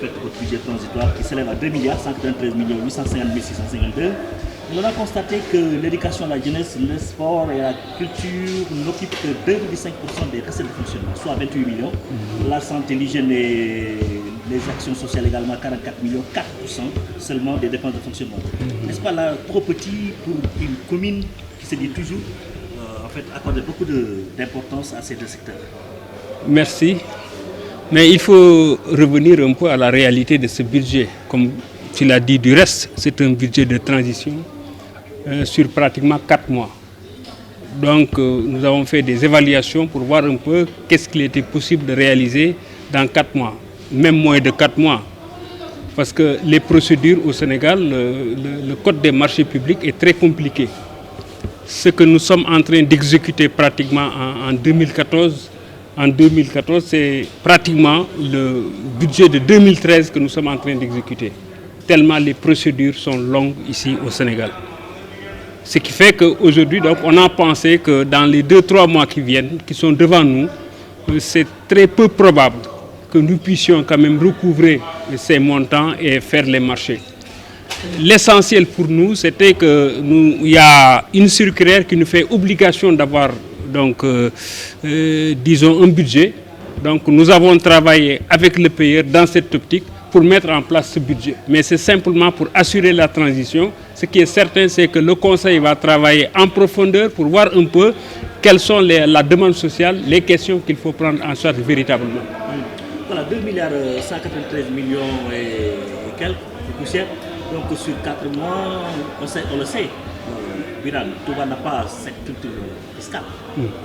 fait au budget transitoire qui s'élève à 2 milliards 193 850 652. On a constaté que l'éducation à la jeunesse, le sport et la culture n'occupent que 2,5% des recettes de fonctionnement, soit 28 millions. La santé, l'hygiène et les actions sociales également, 44 millions, 4% seulement des dépenses de fonctionnement. N'est-ce pas là trop petit pour une commune qui se dit toujours accorder beaucoup d'importance à ces deux secteurs? Merci. Mais il faut revenir un peu à la réalité de ce budget. Comme tu l'as dit, du reste, c'est un budget de transition sur pratiquement 4 mois. Donc nous avons fait des évaluations pour voir un peu qu'est-ce qu'il était possible de réaliser dans 4 mois, même moins de 4 mois. Parce que les procédures au Sénégal, le code des marchés publics est très compliqué. Ce que nous sommes en train d'exécuter pratiquement en 2014, c'est pratiquement le budget de 2013 que nous sommes en train d'exécuter. Tellement les procédures sont longues ici au Sénégal. Ce qui fait qu'aujourd'hui, on a pensé que dans les 2-3 mois qui viennent, qui sont devant nous, c'est très peu probable que nous puissions quand même recouvrer ces montants et faire les marchés. L'essentiel pour nous, c'était qu'il y a une circulaire qui nous fait obligation d'avoir disons un budget. Donc nous avons travaillé avec le payeur dans cette optique pour mettre en place ce budget. Mais c'est simplement pour assurer la transition. Ce qui est certain, c'est que le Conseil va travailler en profondeur pour voir un peu quelles sont la demande sociale, les questions qu'il faut prendre en charge véritablement. Voilà, 2 milliards 193 millions et quelques de poussières. Donc sur 4 mois, on le sait, Birane, Touba n'a pas cette culture fiscale.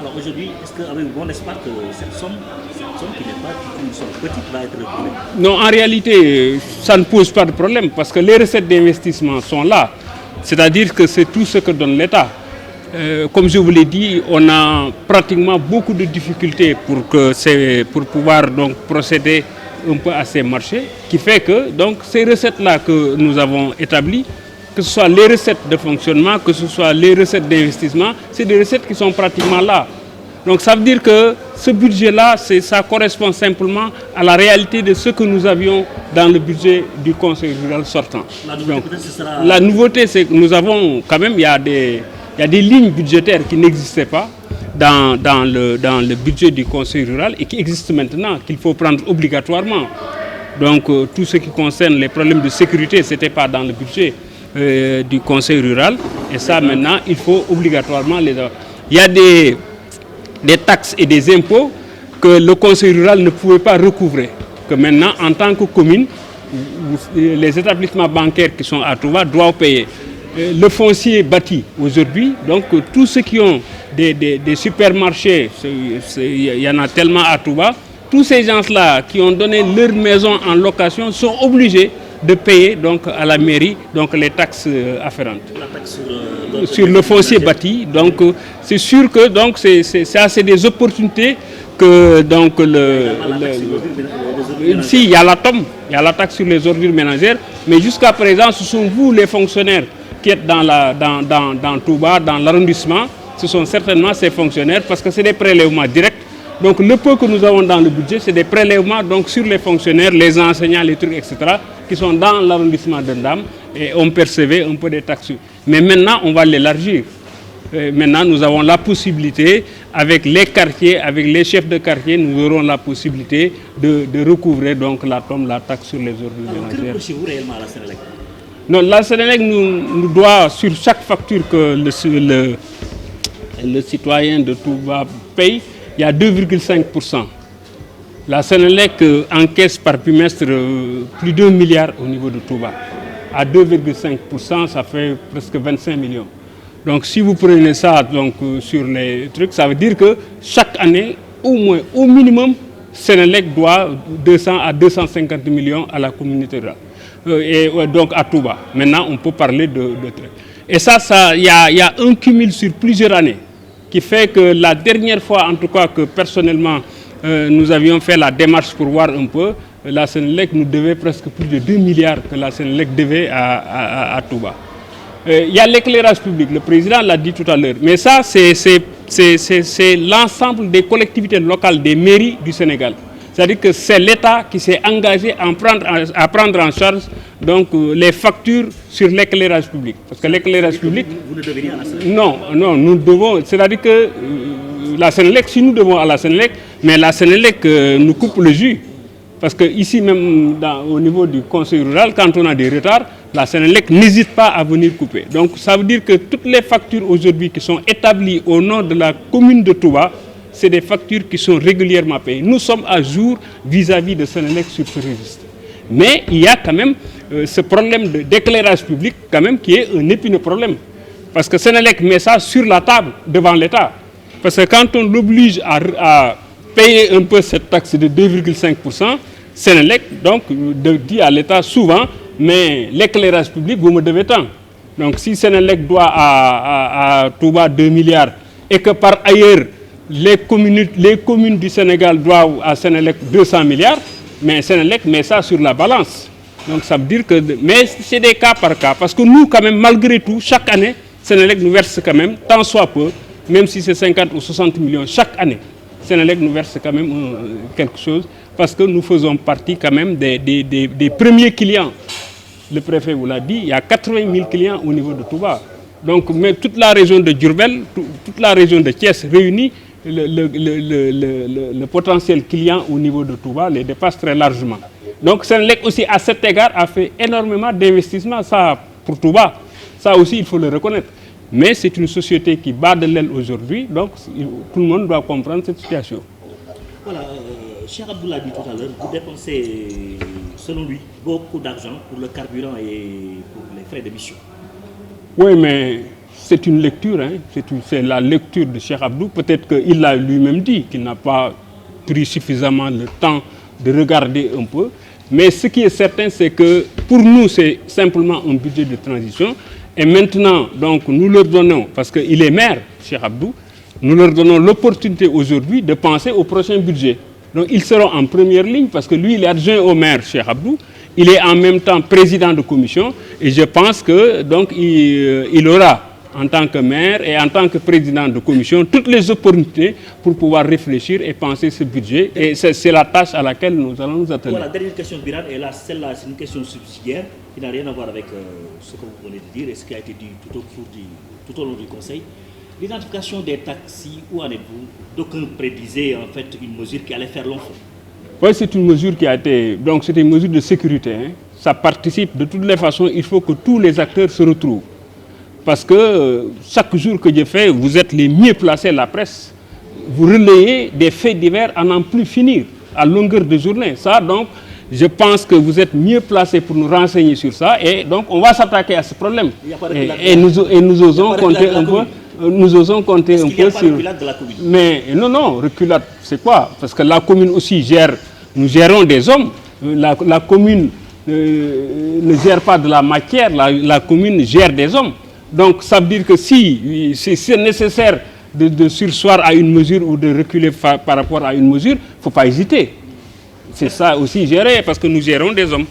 Alors aujourd'hui, est-ce qu'avec bon espoir que cette somme qui n'est pas une somme petite va être recouvrée? Non, en réalité, ça ne pose pas de problème parce que les recettes d'investissement sont là. C'est-à-dire que c'est tout ce que donne l'État. Comme je vous l'ai dit, on a pratiquement beaucoup de difficultés pour pouvoir donc procéder un peu à ces marchés, qui fait que donc, ces recettes-là que nous avons établies, que ce soit les recettes de fonctionnement, que ce soit les recettes d'investissement, c'est des recettes qui sont pratiquement là. Donc ça veut dire que ce budget-là, ça correspond simplement à la réalité de ce que nous avions dans le budget du Conseil rural sortant. La nouveauté, c'est que nous avons quand même, il y a des lignes budgétaires qui n'existaient pas dans le budget du Conseil rural et qui existent maintenant, qu'il faut prendre obligatoirement. Donc tout ce qui concerne les problèmes de sécurité, ce n'était pas dans le budget du Conseil rural. Et ça, maintenant, il faut obligatoirement les avoir. Il y a des taxes et des impôts que le Conseil rural ne pouvait pas recouvrer. Que maintenant, en tant que commune, les établissements bancaires qui sont à Touba doivent payer. Le foncier bâti aujourd'hui, donc tous ceux qui ont des supermarchés, il y en a tellement à Touba, tous ces gens-là qui ont donné leur maison en location sont obligés de payer donc, à la mairie donc, les taxes afférentes. La taxe sur le foncier bâti. Donc c'est sûr que donc, c'est des opportunités que donc, si, il y a la TOM, il y a la taxe sur les ordures ménagères, mais jusqu'à présent, ce sont vous les fonctionnaires qui êtes dans Touba, dans l'arrondissement, ce sont certainement ces fonctionnaires parce que c'est des prélèvements directs. Donc le peu que nous avons dans le budget, c'est des prélèvements donc, sur les fonctionnaires, les enseignants, les trucs, etc., qui sont dans l'arrondissement de Ndam et on percevait un peu des taxes. Mais maintenant, on va l'élargir. Maintenant, nous avons la possibilité, avec les quartiers, avec les chefs de quartier, nous aurons la possibilité de recouvrer donc, la TOM, la taxe sur les ordures ménagères. Que reprochez-vous réellement à la Sénélec? Non, la Sénélec nous doit, sur chaque facture que le citoyen de Touba paye, il y a 2,5%. La Sénélec encaisse par bimestre plus d'1 milliard au niveau de Touba. À 2,5%, ça fait presque 25 millions. Donc si vous prenez ça donc, sur les trucs, ça veut dire que chaque année, au moins, au minimum, Sénélec doit 200 à 250 millions à la communauté rurale. Et donc à Touba. Maintenant, on peut parler de trucs. Et ça, il y a un cumul sur plusieurs années qui fait que la dernière fois, en tout cas, que personnellement, nous avions fait la démarche pour voir un peu, la Sénélec nous devait presque plus de 2 milliards que la Sénélec devait à Touba. Il y a l'éclairage public, le président l'a dit tout à l'heure, mais ça, c'est l'ensemble des collectivités locales, des mairies du Sénégal. C'est-à-dire que c'est l'État qui s'est engagé à prendre en charge donc, les factures sur l'éclairage public. Parce que l'éclairage public... Vous ne devez rien à la Sénélec. Non, nous devons... C'est-à-dire que la Sénélec, si nous devons à la Sénélec, mais la Sénélec nous coupe le jus. Parce qu'ici même, au niveau du conseil rural, quand on a des retards, la Sénélec n'hésite pas à venir couper. Donc ça veut dire que toutes les factures aujourd'hui qui sont établies au nom de la commune de Touba, c'est des factures qui sont régulièrement payées. Nous sommes à jour vis-à-vis de Sénélec sur ce registre. Mais il y a quand même ce problème d'éclairage public quand même qui est un épineux problème. Parce que Sénélec met ça sur la table devant l'État. Parce que quand on l'oblige à payer un peu cette taxe de 2,5%, Sénélec donc, dit à l'État souvent, mais l'éclairage public, vous me devez tant. Donc si Sénélec doit à Touba 2 milliards et que par ailleurs, les communes du Sénégal doivent à Sénélec 200 milliards, mais Sénélec met ça sur la balance. Donc ça veut dire que... Mais c'est des cas par cas, parce que nous, quand même, malgré tout, chaque année, Sénélec nous verse quand même, tant soit peu, même si c'est 50 ou 60 millions chaque année, Sénélec nous verse quand même quelque chose, parce que nous faisons partie quand même des premiers clients. Le préfet vous l'a dit, il y a 80 000 clients au niveau de Touba. Donc mais toute la région de Diourbel, toute la région de Thiès réunie, le potentiel client au niveau de Touba les dépasse très largement. Donc Sénélec aussi à cet égard a fait énormément d'investissements, ça pour Touba, ça aussi il faut le reconnaître. Mais c'est une société qui bat de l'aile aujourd'hui, donc tout le monde doit comprendre cette situation. Voilà, Cheikh Abdou l'a dit tout à l'heure, vous dépensez, selon lui, beaucoup d'argent pour le carburant et pour les frais d'émission. Oui, mais c'est une lecture, hein. C'est la lecture de Cheikh Abdou. Peut-être qu'il l'a lui-même dit, qu'il n'a pas pris suffisamment le temps de regarder un peu. Mais ce qui est certain, c'est que pour nous, c'est simplement un budget de transition. Et maintenant, donc, nous leur donnons, parce qu'il est maire, Cheikh Abdou, nous leur donnons l'opportunité aujourd'hui de penser au prochain budget. Donc ils seront en première ligne parce que lui, il est adjoint au maire, Cheikh Abdou. Il est en même temps président de commission et je pense que donc il aura en tant que maire et en tant que président de commission toutes les opportunités pour pouvoir réfléchir et penser ce budget. Et c'est la tâche à laquelle nous allons nous atteler. Voilà, dernière question, Birane, et là, celle-là, c'est une question subsidiaire qui n'a rien à voir avec ce que vous venez de dire et ce qui a été dit tout au long du Conseil. L'identification des taxis, où en êtes-vous? D'aucuns prédisaient en fait une mesure qui allait faire long feu. Oui, c'est une mesure qui a été... Donc c'est une mesure de sécurité. Hein. Ça participe, de toutes les façons, il faut que tous les acteurs se retrouvent. Parce que chaque jour que je fais, vous êtes les mieux placés, la presse. Vous relayez des faits divers à n'en plus finir, à longueur de journée. Ça, donc, je pense que vous êtes mieux placés pour nous renseigner sur ça. Et donc, on va s'attaquer à ce problème. Et nous osons compter un peu... Nous osons compter un peu sur... Mais non, reculade, c'est quoi? Parce que la commune aussi gère, nous gérons des hommes. La commune ne gère pas de la matière, la commune gère des hommes. Donc ça veut dire que si c'est nécessaire de surseoir à une mesure ou de reculer par rapport à une mesure, il ne faut pas hésiter. C'est ça aussi gérer, parce que nous gérons des hommes.